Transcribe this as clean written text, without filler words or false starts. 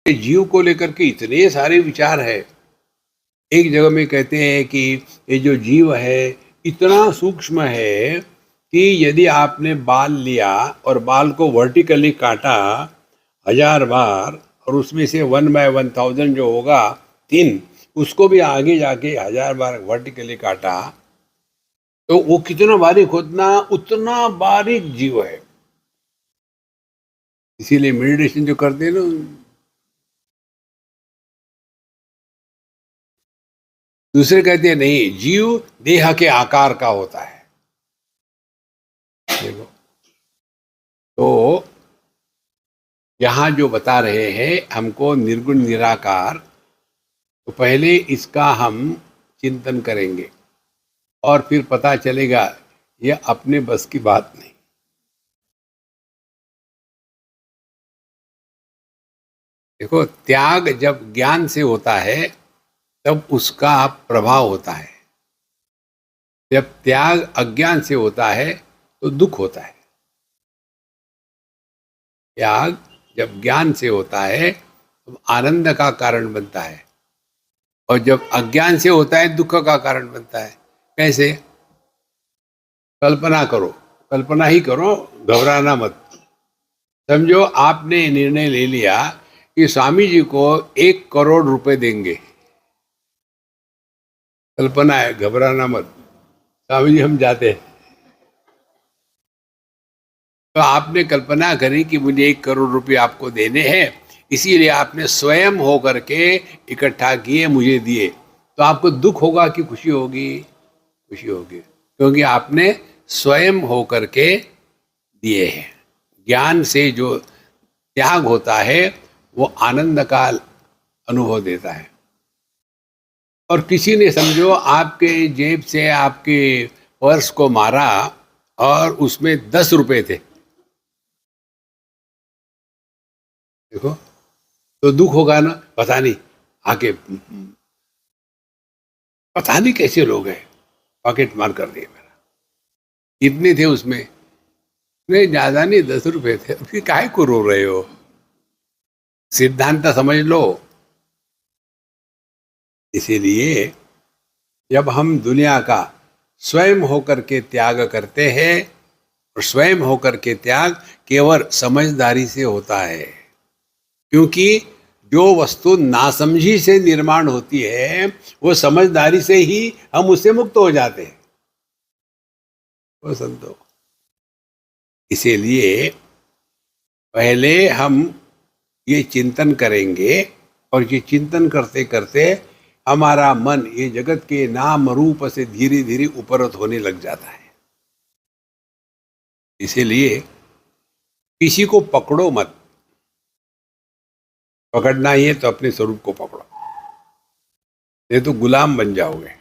जीव को लेकर के इतने सारे विचार है। एक जगह में कहते हैं कि ये जो जीव है इतना सूक्ष्म है कि यदि आपने बाल लिया और बाल को वर्टिकली काटा 1000 बार और उसमें से 1/1000 जो होगा 3, उसको भी आगे जाके 1000 बार वर्टिकली काटा तो वो कितना बारीक उतना बारीक जीव है। इसीलिए मेडिटेशन जो करते हैं ना, दूसरे कहते हैं नहीं, जीव देह के आकार का होता है। देखो, तो यहां जो बता रहे हैं हमको निर्गुण निराकार, तो पहले इसका हम चिंतन करेंगे और फिर पता चलेगा ये अपने बस की बात नहीं। देखो, त्याग जब ज्ञान से होता है तब उसका प्रभाव होता है, जब त्याग अज्ञान से होता है तो दुख होता है। त्याग जब ज्ञान से होता है तो आनंद का कारण बनता है, और जब अज्ञान से होता है दुख का कारण बनता है। कैसे? कल्पना करो, कल्पना ही करो, घबराना मत। समझो आपने निर्णय ले लिया कि स्वामी जी को 1 करोड़ रुपए देंगे। कल्पना है, घबराना मत, स्वामी जी हम जाते हैं। तो आपने कल्पना करी कि मुझे 1 करोड़ रुपए आपको देने हैं, इसीलिए आपने स्वयं होकर के इकट्ठा किए, मुझे दिए। तो आपको दुख होगा कि खुशी होगी? खुशी होगी, क्योंकि आपने स्वयं होकर के दिए हैं। ज्ञान से जो त्याग होता है वो आनंद का अनुभव देता है। और किसी ने समझो आपके जेब से आपके पर्स को मारा और उसमें 10 रुपए थे, देखो, तो दुख होगा ना। पता नहीं आके, पता नहीं कैसे लोग हैं, पॉकेट मार कर दिए मेरा। कितने थे उसमें? नहीं, ज्यादा नहीं, 10 रुपए थे। फिर काहे को रो रहे हो? सिद्धांत समझ लो। इसीलिए जब हम दुनिया का स्वयं होकर के त्याग करते हैं, और स्वयं होकर के त्याग केवल समझदारी से होता है, क्योंकि जो वस्तु नासमझी से निर्माण होती है वो समझदारी से ही हम उससे मुक्त हो जाते हैं। वो संतो, इसीलिए पहले हम ये चिंतन करेंगे, और ये चिंतन करते करते हमारा मन ये जगत के नाम रूप से धीरे धीरे उपरत होने लग जाता है। इसीलिए किसी को पकड़ो मत, पकड़ना ही है तो अपने स्वरूप को पकड़ो, नहीं तो गुलाम बन जाओगे।